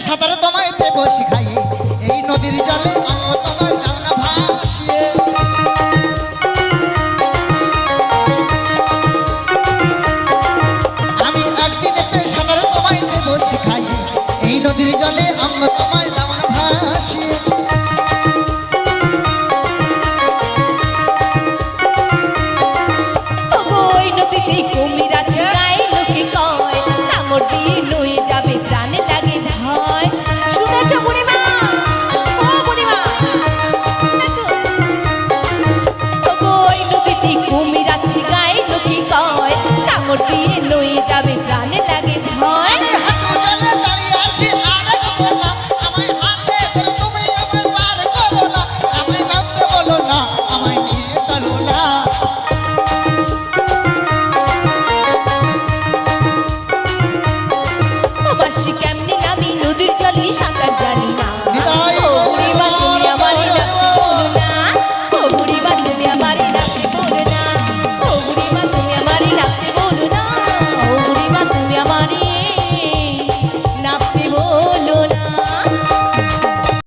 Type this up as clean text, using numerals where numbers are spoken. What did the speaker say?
সাঁতার তোমায় দেব শিখাইয়ে, এই নদীর জলে আমিও তোমার দাও না ভাসিয়ে। আমি একদিনেতে সাঁতার তোমায় দেব শিখাইয়ে, এই নদীর জলে